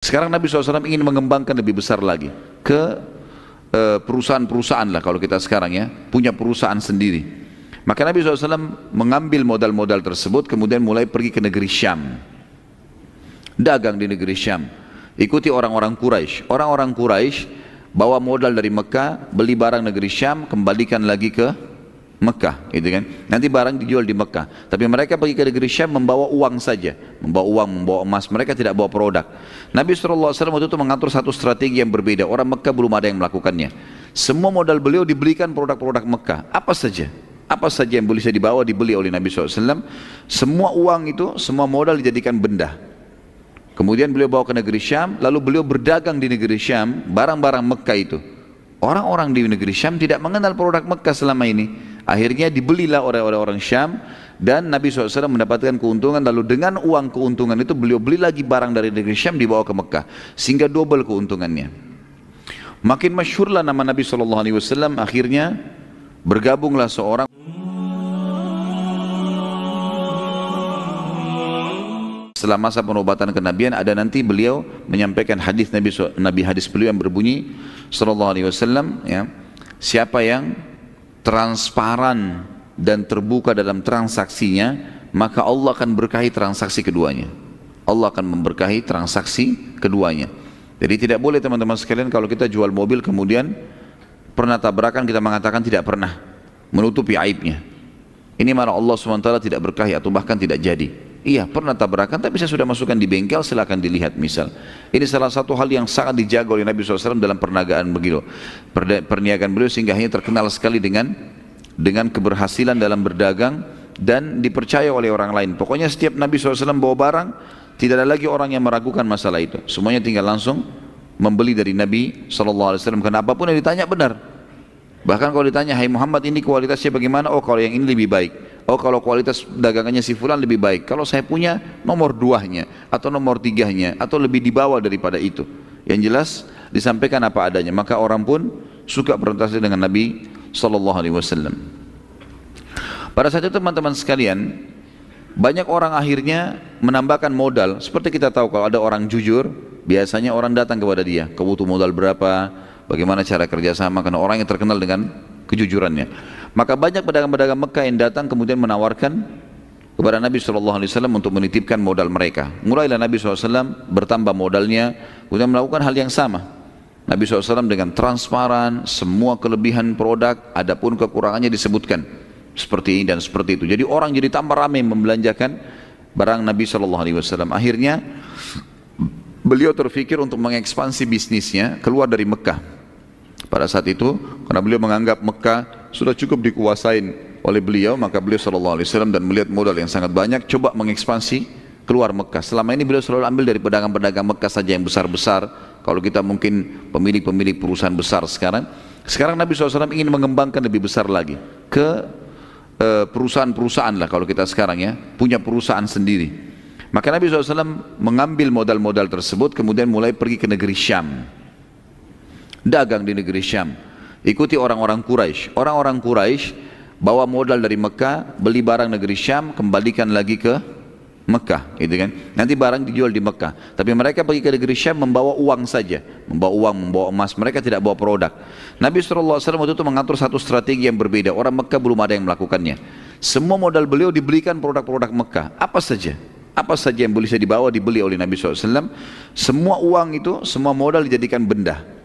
Sekarang Nabi SAW ingin mengembangkan lebih besar lagi ke perusahaan-perusahaan lah kalau kita sekarang ya, punya perusahaan sendiri. Maka Nabi SAW mengambil modal-modal tersebut kemudian mulai pergi ke negeri Syam. Dagang di negeri Syam. Ikuti orang-orang Quraisy. Orang-orang Quraisy bawa modal dari Mekah, beli barang negeri Syam, kembalikan lagi ke Mekah, gitu kan? Nanti barang dijual di Mekah. Tapi mereka pergi ke negeri Syam membawa uang saja, membawa uang, membawa emas. Mereka tidak bawa produk. Nabi SAW waktu itu mengatur satu strategi yang berbeda. Orang Mekah belum ada yang melakukannya. Semua modal beliau dibelikan produk-produk Mekah. Apa saja yang bisa dibawa dibeli oleh Nabi SAW. Semua uang itu, semua modal dijadikan benda. Kemudian beliau bawa ke negeri Syam, lalu beliau berdagang di negeri Syam, barang-barang Mekah itu. Orang-orang di negeri Syam tidak mengenal produk Mekah selama ini. Akhirnya dibelilah oleh orang Syam dan Nabi SAW mendapatkan keuntungan. Lalu dengan uang keuntungan itu beliau beli lagi barang dari negeri Syam dibawa ke Mekah. Sehingga double keuntungannya. Makin masyhurlah nama Nabi SAW. Akhirnya bergabunglah seorang. Setelah masa penobatan kenabian ada nanti beliau menyampaikan hadis Nabi hadis beliau yang berbunyi sallallahu alaihi wasallam ya, siapa yang transparan dan terbuka dalam transaksinya maka Allah akan berkahi transaksi keduanya. Allah akan memberkahi transaksi keduanya. Jadi tidak boleh teman-teman sekalian kalau kita jual mobil kemudian pernah tabrakan kita mengatakan tidak pernah, menutupi aibnya. Ini malah Allah SWT tidak berkahi atau bahkan tidak jadi. Iya pernah tabrakan tapi saya sudah masukkan di bengkel, silakan dilihat misal. Ini salah satu hal yang sangat dijaga oleh Nabi SAW dalam perniagaan beliau, perniagaan beliau, sehingga hanya terkenal sekali dengan keberhasilan dalam berdagang dan dipercaya oleh orang lain. Pokoknya setiap Nabi SAW bawa barang tidak ada lagi orang yang meragukan masalah itu, semuanya tinggal langsung membeli dari Nabi SAW. Karena apapun yang ditanya benar. Bahkan kalau ditanya, hai Muhammad ini kualitasnya bagaimana? Oh kalau yang ini lebih baik. Oh kalau kualitas dagangannya si fulan lebih baik. Kalau saya punya nomor 2-nya atau nomor 3-nya atau lebih di bawah daripada itu. Yang jelas disampaikan apa adanya. Maka orang pun suka berinteraksi dengan Nabi SAW. Pada saat itu teman-teman sekalian, banyak orang akhirnya menambahkan modal. Seperti kita tahu kalau ada orang jujur, biasanya orang datang kepada dia. Kau butuh modal berapa? Bagaimana cara kerjasama? Karena orang yang terkenal dengan kejujurannya. Maka banyak pedagang-pedagang Mekah yang datang kemudian menawarkan kepada Nabi SAW untuk menitipkan modal mereka. Mulailah Nabi SAW bertambah modalnya, kemudian melakukan hal yang sama. Nabi SAW dengan transparan, semua kelebihan produk, adapun kekurangannya disebutkan. Seperti ini dan seperti itu. Jadi orang jadi tambah ramai membelanjakan barang Nabi SAW. Akhirnya beliau terfikir untuk mengekspansi bisnisnya keluar dari Mekah. Pada saat itu, karena beliau menganggap Mekah sudah cukup dikuasain oleh beliau, maka beliau SAW dan melihat modal yang sangat banyak, coba mengekspansi keluar Mekah. Selama ini beliau selalu ambil dari pedagang-pedagang Mekah saja yang besar-besar. Kalau kita mungkin pemilik-pemilik perusahaan besar sekarang Nabi SAW ingin mengembangkan lebih besar lagi ke perusahaan-perusahaan lah kalau kita sekarang ya, punya perusahaan sendiri. Maka Nabi SAW mengambil modal-modal tersebut kemudian mulai pergi ke negeri Syam. Dagang di negeri Syam. Ikuti orang-orang Quraisy. Orang-orang Quraisy bawa modal dari Mekah, beli barang negeri Syam, kembalikan lagi ke Mekah, gitu kan? Nanti barang dijual di Mekah. Tapi mereka pergi ke negeri Syam membawa uang saja, membawa uang, membawa emas. Mereka tidak bawa produk. Nabi SAW waktu itu mengatur satu strategi yang berbeda. Orang Mekah belum ada yang melakukannya. Semua modal beliau dibelikan produk-produk Mekah. Apa saja yang bisa dibawa dibeli oleh Nabi SAW. Semua uang itu, semua modal dijadikan benda.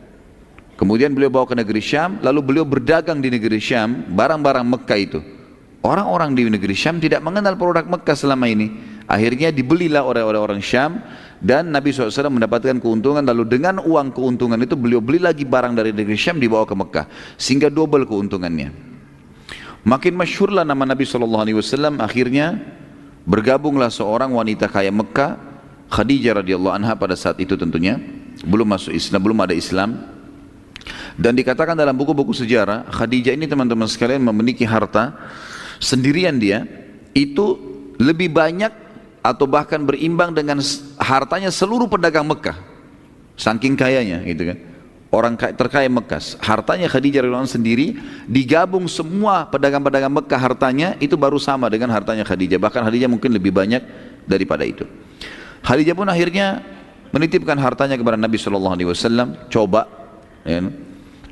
Kemudian beliau bawa ke negeri Syam, lalu beliau berdagang di negeri Syam, barang-barang Mekah itu. Orang-orang di negeri Syam tidak mengenal produk Mekah selama ini. Akhirnya dibelilah oleh orang Syam dan Nabi SAW mendapatkan keuntungan. Lalu dengan uang keuntungan itu beliau beli lagi barang dari negeri Syam dibawa ke Mekah. Sehingga double keuntungannya. Makin masyhurlah nama Nabi SAW. Akhirnya bergabunglah seorang wanita kaya Mekah, Khadijah radhiyallahu anha pada saat itu tentunya. Belum masuk Islam, belum ada Islam. Dan dikatakan dalam buku-buku sejarah, Khadijah ini teman-teman sekalian memiliki harta sendirian dia, itu lebih banyak atau bahkan berimbang dengan hartanya seluruh pedagang Mekah. Saking kayanya gitu kan. Orang terkaya Mekah, hartanya Khadijah radhiyallahu anha sendiri, digabung semua pedagang-pedagang Mekah hartanya, itu baru sama dengan hartanya Khadijah. Bahkan Khadijah mungkin lebih banyak daripada itu. Khadijah pun akhirnya menitipkan hartanya kepada Nabi SAW, coba, ya.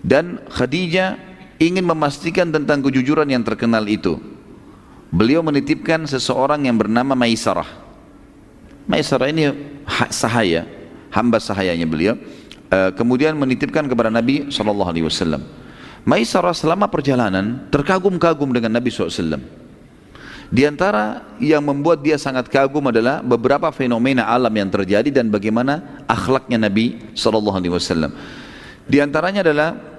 Dan Khadijah ingin memastikan tentang kejujuran yang terkenal itu. Beliau menitipkan seseorang yang bernama Maisarah. Maisarah ini sahaya, hamba sahayanya beliau. Kemudian menitipkan kepada Nabi SAW. Maisarah selama perjalanan terkagum-kagum dengan Nabi SAW. Di antara yang membuat dia sangat kagum adalah beberapa fenomena alam yang terjadi dan bagaimana akhlaknya Nabi SAW. Di antaranya adalah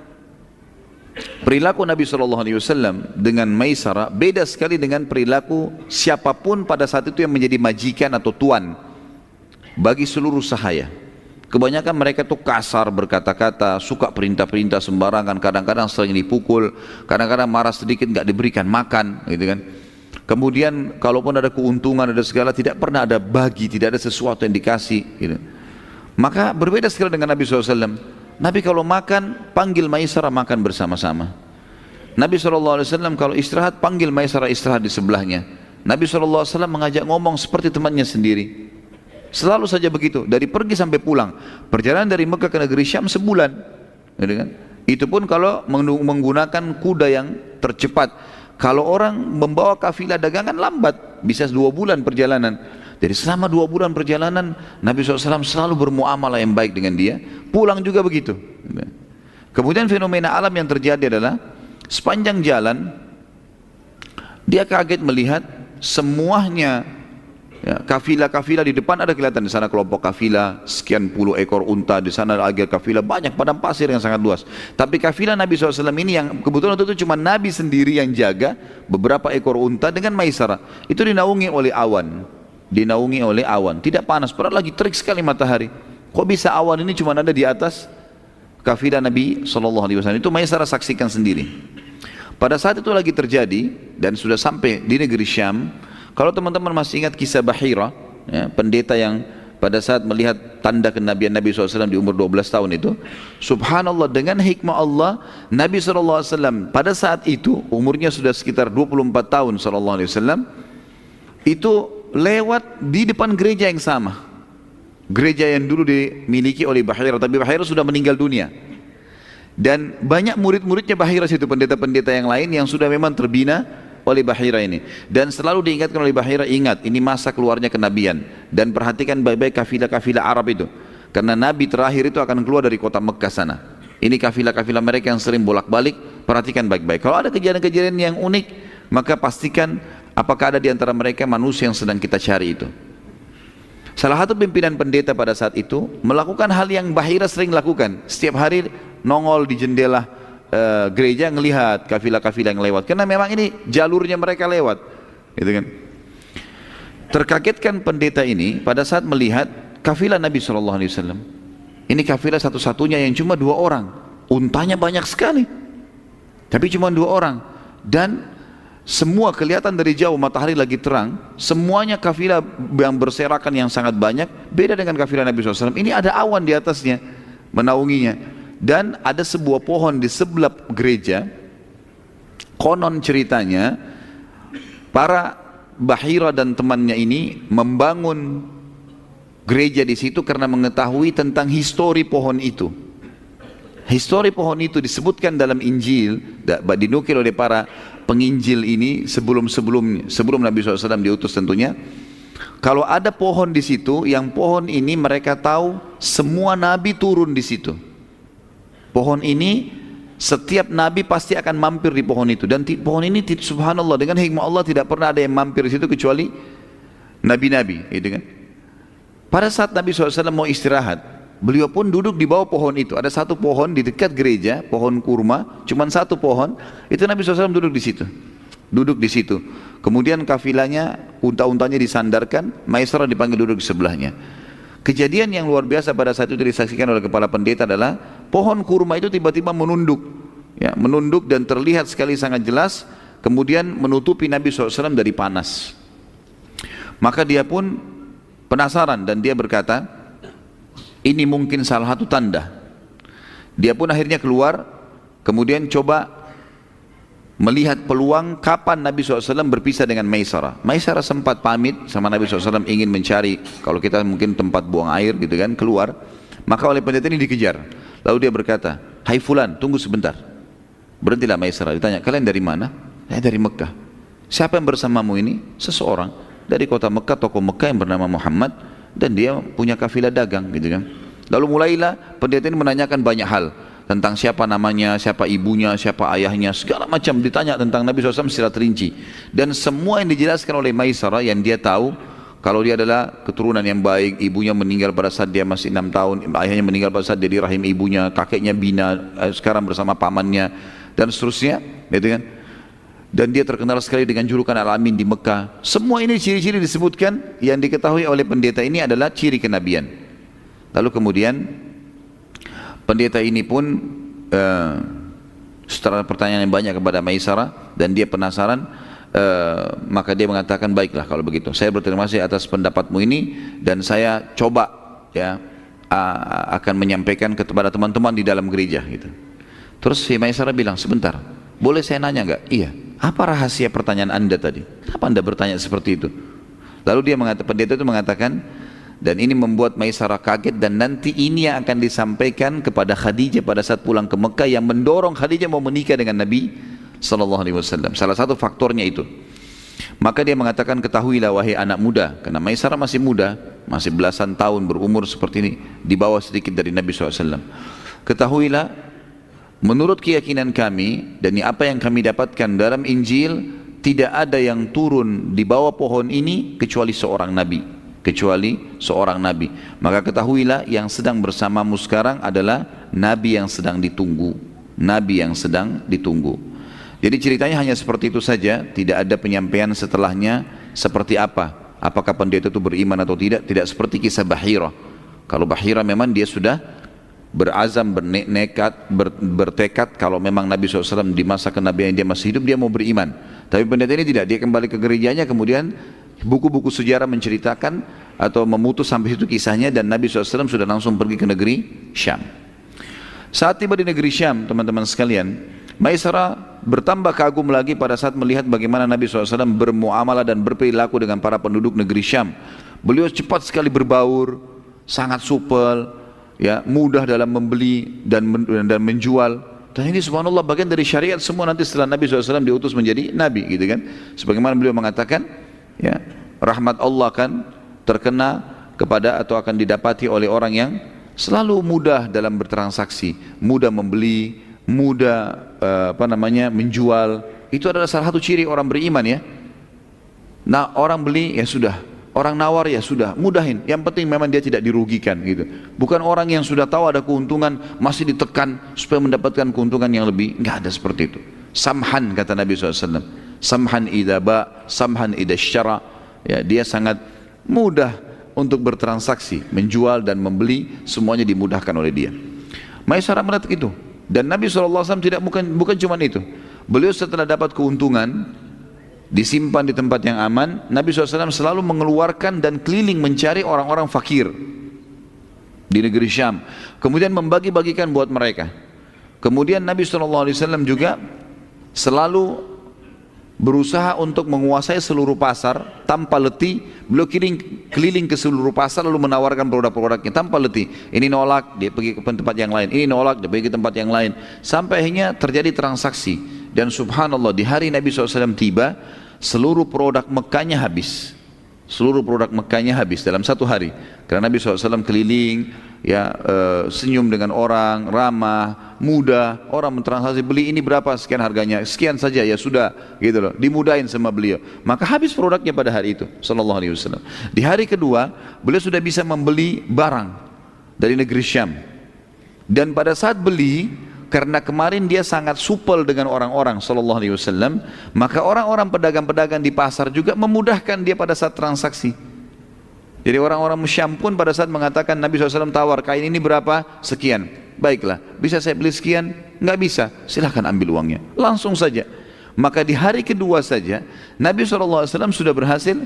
perilaku Nabi SAW dengan Maisarah beda sekali dengan perilaku siapapun pada saat itu yang menjadi majikan atau tuan bagi seluruh sahaya. Kebanyakan mereka tuh kasar berkata-kata, suka perintah-perintah sembarangan, kadang-kadang sering dipukul, kadang-kadang marah sedikit nggak diberikan makan, gitu kan. Kemudian kalaupun ada keuntungan, ada segala, tidak pernah ada bagi, tidak ada sesuatu yang dikasih, gitu. Maka berbeda sekali dengan Nabi SAW. Nabi kalau makan, panggil Maisarah makan bersama-sama. Nabi SAW kalau istirahat, panggil Maisarah istirahat di sebelahnya. Nabi SAW mengajak ngomong seperti temannya sendiri. Selalu saja begitu, dari pergi sampai pulang. Perjalanan dari Mekah ke negeri Syam sebulan, gitu kan? Itu pun kalau menggunakan kuda yang tercepat. Kalau orang membawa kafilah dagangan lambat, bisa 2 bulan perjalanan. Jadi selama 2 bulan perjalanan, Nabi SAW selalu bermuamalah yang baik dengan dia. Pulang juga begitu. Kemudian fenomena alam yang terjadi adalah sepanjang jalan dia kaget melihat semuanya, ya, kafilah-kafilah di depan ada kelihatan, di sana kelompok kafilah sekian puluh ekor unta, di sana lagi kafilah banyak padang pasir yang sangat luas. Tapi kafilah Nabi SAW ini yang kebetulan itu cuma Nabi sendiri yang jaga beberapa ekor unta dengan Maisarah. Itu dinaungi oleh awan, dinaungi oleh awan, tidak panas, padahal lagi terik sekali matahari. Kok bisa awan ini cuma ada di atas kafilah Nabi SAW? Itu Maisarah saksikan sendiri. Pada saat itu lagi terjadi dan sudah sampai di negeri Syam. Kalau teman-teman masih ingat kisah Bahira, ya, pendeta yang pada saat melihat tanda kenabian Nabi SAW di umur 12 tahun itu, subhanallah, dengan hikmah Allah, Nabi SAW pada saat itu umurnya sudah sekitar 24 tahun SAW, itu lewat di depan gereja yang sama, gereja yang dulu dimiliki oleh Bahira, tapi Bahira sudah meninggal dunia. Dan banyak murid-muridnya Bahira situ, pendeta-pendeta yang lain yang sudah memang terbina oleh Bahira ini. Dan selalu diingatkan oleh Bahira, ingat ini masa keluarnya kenabian, dan perhatikan baik-baik kafilah-kafilah Arab itu, karena Nabi terakhir itu akan keluar dari kota Mekah sana. Ini kafilah-kafilah mereka yang sering bolak-balik, perhatikan baik-baik. Kalau ada kejadian-kejadian yang unik, maka pastikan apakah ada di antara mereka manusia yang sedang kita cari itu. Salah satu pimpinan pendeta pada saat itu melakukan hal yang Bahira sering lakukan. Setiap hari nongol di jendela gereja ngelihat kafilah-kafilah yang lewat, karena memang ini jalurnya mereka lewat, gitu kan. Terkagetkan pendeta ini pada saat melihat kafilah Nabi SAW. Ini kafilah satu-satunya yang cuma 2 orang, untanya banyak sekali, tapi cuma 2 orang, dan semua kelihatan dari jauh, matahari lagi terang, semuanya kafilah yang berserakan yang sangat banyak. Beda dengan kafilah Nabi SAW, ini ada awan di atasnya menaunginya. Dan ada sebuah pohon di sebelah gereja. Konon ceritanya para Bahira dan temannya ini membangun gereja di situ karena mengetahui tentang histori pohon itu. Histori pohon itu disebutkan dalam Injil, dinukil oleh para penginjil ini sebelum Nabi SAW diutus tentunya. Kalau ada pohon di situ, yang pohon ini mereka tahu semua nabi turun di situ. Pohon ini setiap nabi pasti akan mampir di pohon itu, dan pohon ini subhanallah dengan hikmah Allah tidak pernah ada yang mampir di situ kecuali nabi-nabi, gitu kan. Pada saat Nabi SAW mau istirahat, beliau pun duduk di bawah pohon itu. Ada satu pohon di dekat gereja, pohon kurma, cuma satu pohon. Itu Nabi SAW duduk di situ, duduk di situ. Kemudian kafilahnya, unta-untanya disandarkan, Maisarah dipanggil duduk di sebelahnya. Kejadian yang luar biasa pada saat itu disaksikan oleh kepala pendeta adalah pohon kurma itu tiba-tiba menunduk, ya, menunduk dan terlihat sekali sangat jelas, kemudian menutupi Nabi SAW dari panas. Maka dia pun penasaran dan dia berkata, ini mungkin salah satu tanda. Dia pun akhirnya keluar, kemudian coba melihat peluang kapan Nabi SAW berpisah dengan Maisarah. Maisarah sempat pamit sama Nabi SAW ingin mencari, kalau kita mungkin tempat buang air gitu kan, keluar. Maka oleh pendeta ini dikejar. Lalu dia berkata, "Hai fulan, tunggu sebentar." Berhentilah Maisarah. Ditanya, "Kalian dari mana?" "Saya dari Mekah." "Siapa yang bersamamu ini?" "Seseorang dari kota Mekah, tokoh Mekah yang bernama Muhammad, dan dia punya kafilah dagang," gitu kan. Lalu mulailah pendeta ini menanyakan banyak hal tentang siapa namanya, siapa ibunya, siapa ayahnya, segala macam ditanya tentang Nabi SAW secara terinci. Dan semua yang dijelaskan oleh Maisarah yang dia tahu, kalau dia adalah keturunan yang baik, ibunya meninggal pada saat dia masih 6 tahun, ayahnya meninggal pada saat dia di rahim ibunya, kakeknya bina, sekarang bersama pamannya, dan seterusnya, gitu kan. Dan dia terkenal sekali dengan julukan Al-Amin di Mekah. Semua ini ciri-ciri disebutkan yang diketahui oleh pendeta ini adalah ciri kenabian. Lalu kemudian pendeta ini pun setelah pertanyaan yang banyak kepada Maisarah dan dia penasaran, maka dia mengatakan, "Baiklah kalau begitu, saya berterima kasih atas pendapatmu ini dan saya coba ya akan menyampaikan kepada teman-teman di dalam gereja," gitu. Terus si Maisarah bilang, "Sebentar, boleh saya nanya enggak?" "Iya." "Apa rahasia pertanyaan Anda tadi? Kenapa Anda bertanya seperti itu?" Lalu dia mengatakan, pendeta itu mengatakan, dan ini membuat Maisarah kaget, dan nanti ini yang akan disampaikan kepada Khadijah pada saat pulang ke Mekah, yang mendorong Khadijah mau menikah dengan Nabi SAW. Salah satu faktornya itu. Maka dia mengatakan, "Ketahuilah wahai anak muda," karena Maisarah masih muda, masih belasan tahun berumur seperti ini, di bawah sedikit dari Nabi SAW. "Ketahuilah, menurut keyakinan kami dan apa yang kami dapatkan dalam Injil, tidak ada yang turun di bawah pohon ini kecuali seorang Nabi. Maka ketahuilah yang sedang bersamamu sekarang adalah Nabi yang sedang ditunggu." Nabi yang sedang ditunggu. Jadi ceritanya hanya seperti itu saja, tidak ada penyampaian setelahnya seperti apa. Apakah pendeta itu beriman atau tidak? Tidak seperti kisah Bahirah. Kalau Bahirah memang dia sudah berazam, bertekad kalau memang Nabi SAW di masa kenabian dia masih hidup, dia mau beriman. Tapi pendeta ini tidak, dia kembali ke gerejanya, kemudian buku-buku sejarah menceritakan atau memutus sampai situ kisahnya, dan Nabi SAW sudah langsung pergi ke negeri Syam. Saat tiba di negeri Syam, teman-teman sekalian, Maisarah bertambah kagum lagi pada saat melihat bagaimana Nabi SAW bermuamalah dan berperilaku dengan para penduduk negeri Syam. Beliau cepat sekali berbaur, sangat supel, ya, mudah dalam membeli dan menjual. Dan ini subhanallah bagian dari syariat semua nanti setelah Nabi SAW diutus menjadi Nabi, gitu kan. Sebagaimana beliau mengatakan, ya, rahmat Allah kan terkena kepada atau akan didapati oleh orang yang selalu mudah dalam bertransaksi, mudah membeli, mudah menjual. Itu adalah salah satu ciri orang beriman, ya. Nah, orang beli ya sudah, orang nawar ya sudah, mudahin. Yang penting memang dia tidak dirugikan, gitu. Bukan orang yang sudah tahu ada keuntungan masih ditekan supaya mendapatkan keuntungan yang lebih. Enggak ada seperti itu. Samhan, kata Nabi SAW. Samhan idza ba, samhan idza syara. Ya, dia sangat mudah untuk bertransaksi, menjual dan membeli, semuanya dimudahkan oleh dia. Maisarah melihat itu, dan Nabi SAW tidak bukan cuma itu. Beliau setelah dapat keuntungan disimpan di tempat yang aman, Nabi SAW selalu mengeluarkan dan keliling mencari orang-orang fakir di negeri Syam, kemudian membagi-bagikan buat mereka. Kemudian Nabi SAW juga selalu berusaha untuk menguasai seluruh pasar tanpa letih. Beliau keliling ke seluruh pasar lalu menawarkan produk-produknya tanpa letih. Ini nolak, dia pergi ke tempat yang lain. Ini nolak, dia pergi ke tempat yang lain. Sampai akhirnya terjadi transaksi. Dan subhanallah, di hari Nabi SAW tiba, seluruh produk Mekkahnya habis. Seluruh produk Mekkahnya habis dalam satu hari. Karena Nabi SAW keliling, ya, senyum dengan orang, ramah, mudah. Orang mentransaksi, beli ini berapa, sekian harganya, sekian saja, ya sudah, gitu loh, dimudahin sama beliau. Maka habis produknya pada hari itu, sallallahu alaihi wasallam. Di hari kedua, beliau sudah bisa membeli barang dari negeri Syam. Dan pada saat beli, karena kemarin dia sangat supel dengan orang-orang, sallallahu alaihi wasallam, maka orang-orang pedagang-pedagang di pasar juga memudahkan dia pada saat transaksi. Jadi orang-orang Syam pun pada saat mengatakan, Nabi SAW tawar, kain ini berapa? Sekian. Baiklah, bisa saya beli sekian? Enggak bisa, silahkan ambil uangnya. Langsung saja. Maka di hari kedua saja, Nabi SAW sudah berhasil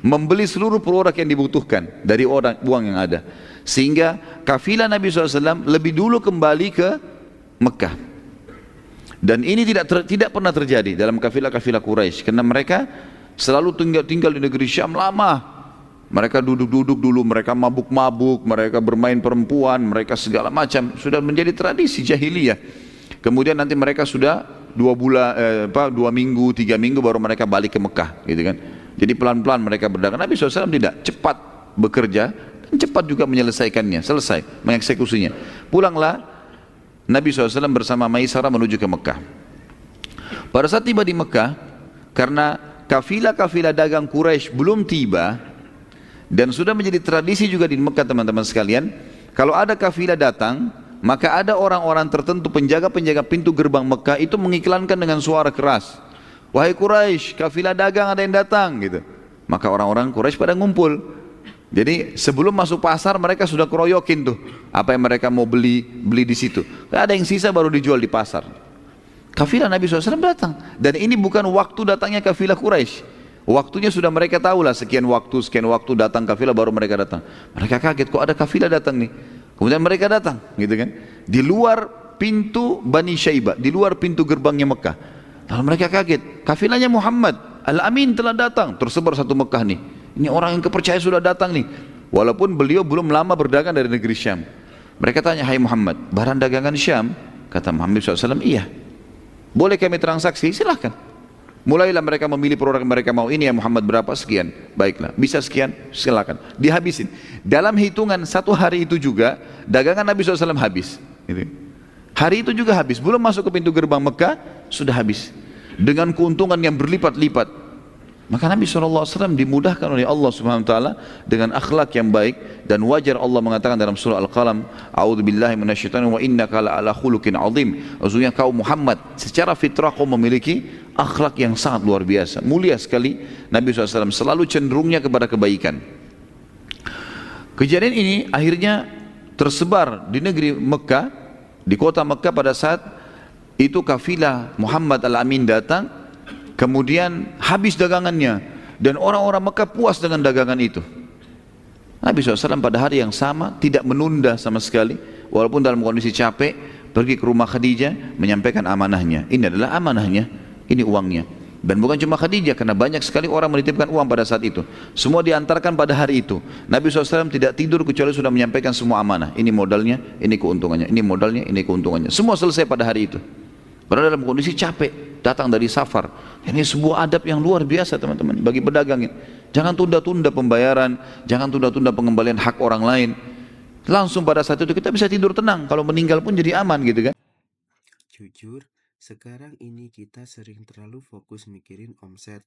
membeli seluruh produk yang dibutuhkan dari uang yang ada. Sehingga kafilah Nabi SAW lebih dulu kembali ke Mekah. Dan ini tidak pernah terjadi dalam kafilah-kafilah Quraisy karena mereka selalu tinggal di negeri Syam lama. Mereka duduk-duduk dulu, mereka mabuk-mabuk, mereka bermain perempuan, mereka segala macam, sudah menjadi tradisi jahiliyah. Kemudian nanti mereka sudah 2 minggu, 3 minggu baru mereka balik ke Mekah, gitu kan. Jadi pelan-pelan mereka berdagang. Nabi SAW tidak, cepat bekerja dan cepat juga menyelesaikannya, selesai mengeksekusinya. Pulanglah Nabi SAW bersama Maisarah menuju ke Mekah. Pada saat tiba di Mekah, karena kafilah-kafilah dagang Quraisy belum tiba, dan sudah menjadi tradisi juga di Mekah teman-teman sekalian, kalau ada kafilah datang, maka ada orang-orang tertentu, penjaga-penjaga pintu gerbang Mekah itu mengiklankan dengan suara keras, wahai Quraisy, kafilah dagang ada yang datang, gitu. Maka orang-orang Quraisy pada ngumpul. Jadi sebelum masuk pasar mereka sudah keroyokin tuh apa yang mereka mau beli di situ. Gak ada yang sisa baru dijual di pasar. Kafilah Nabi SAW datang, dan ini bukan waktu datangnya kafilah Quraisy. Waktunya sudah mereka tahu lah, sekian waktu datang kafilah, baru mereka datang. Mereka kaget, kok ada kafilah datang nih. Kemudian mereka datang, gitu kan. Di luar pintu Bani Syaibah, di luar pintu gerbangnya Mekah. Lalu mereka kaget, kafilahnya Muhammad Al-Amin telah datang, tersebar satu Mekah nih. Ini orang yang kepercayaan sudah datang nih. Walaupun beliau belum lama berdagang dari negeri Syam. Mereka tanya, hai Muhammad, barang dagangan Syam? Kata Muhammad SAW, iya. Boleh kami transaksi? Silahkan. Mulailah mereka memilih produk yang mereka mau. Ini ya Muhammad berapa? Sekian. Baiklah, bisa sekian? Silakan. Dihabisin. Dalam hitungan 1 hari itu juga, dagangan Nabi SAW habis. Gitu. Hari itu juga habis. Belum masuk ke pintu gerbang Mekah, sudah habis. Dengan keuntungan yang berlipat-lipat. Maka Nabi SAW dimudahkan oleh Allah Subhanahu Wa Taala dengan akhlak yang baik, dan wajar Allah mengatakan dalam surah Al-Qalam, A'udzubillahi minasyaitonir wa innaka la'ala khuluqin 'adzim. Maksudnya kau Muhammad secara fitrah kau memiliki akhlak yang sangat luar biasa, mulia sekali. Nabi SAW selalu cenderungnya kepada kebaikan. Kejadian ini akhirnya tersebar di negeri Mekah, di kota Mekah pada saat itu kafilah Muhammad Al-Amin datang. Kemudian habis dagangannya, dan orang-orang Mekah puas dengan dagangan itu. Nabi SAW pada hari yang sama tidak menunda sama sekali, walaupun dalam kondisi capek, pergi ke rumah Khadijah menyampaikan amanahnya. Ini adalah amanahnya, ini uangnya. Dan bukan cuma Khadijah, karena banyak sekali orang menitipkan uang pada saat itu. Semua diantarkan pada hari itu. Nabi SAW tidak tidur kecuali sudah menyampaikan semua amanah. Ini modalnya, ini keuntungannya, ini modalnya, ini keuntungannya. Semua selesai pada hari itu. Karena dalam kondisi capek, datang dari safar. Ini sebuah adab yang luar biasa teman-teman bagi pedagang ini. Jangan tunda-tunda pembayaran, jangan tunda-tunda pengembalian hak orang lain. Langsung pada saat itu kita bisa tidur tenang. Kalau meninggal pun jadi aman, gitu kan. Jujur, sekarang ini kita sering terlalu fokus mikirin omset,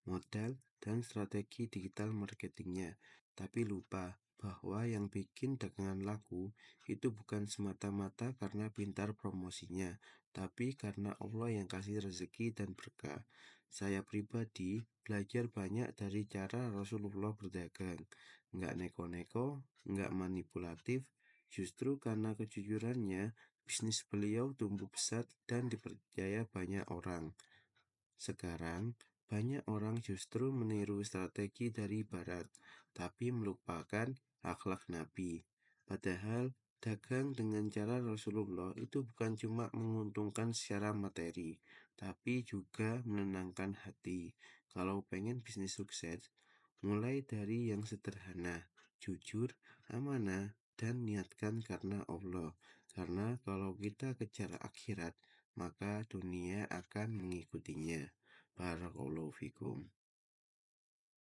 modal, dan strategi digital marketingnya. Tapi lupa bahwa yang bikin dagangan laku itu bukan semata-mata karena pintar promosinya, tapi karena Allah yang kasih rezeki dan berkah. Saya pribadi belajar banyak dari cara Rasulullah berdagang. Nggak neko-neko, nggak manipulatif, justru karena kejujurannya, bisnis beliau tumbuh pesat dan dipercaya banyak orang. Sekarang, banyak orang justru meniru strategi dari Barat, tapi melupakan akhlak Nabi. Padahal, dagang dengan cara Rasulullah itu bukan cuma menguntungkan secara materi, tapi juga menenangkan hati. Kalau pengen bisnis sukses, mulai dari yang sederhana, jujur, amanah, dan niatkan karena Allah. Karena kalau kita kejar akhirat, maka dunia akan mengikutinya. Barakallahu fikum.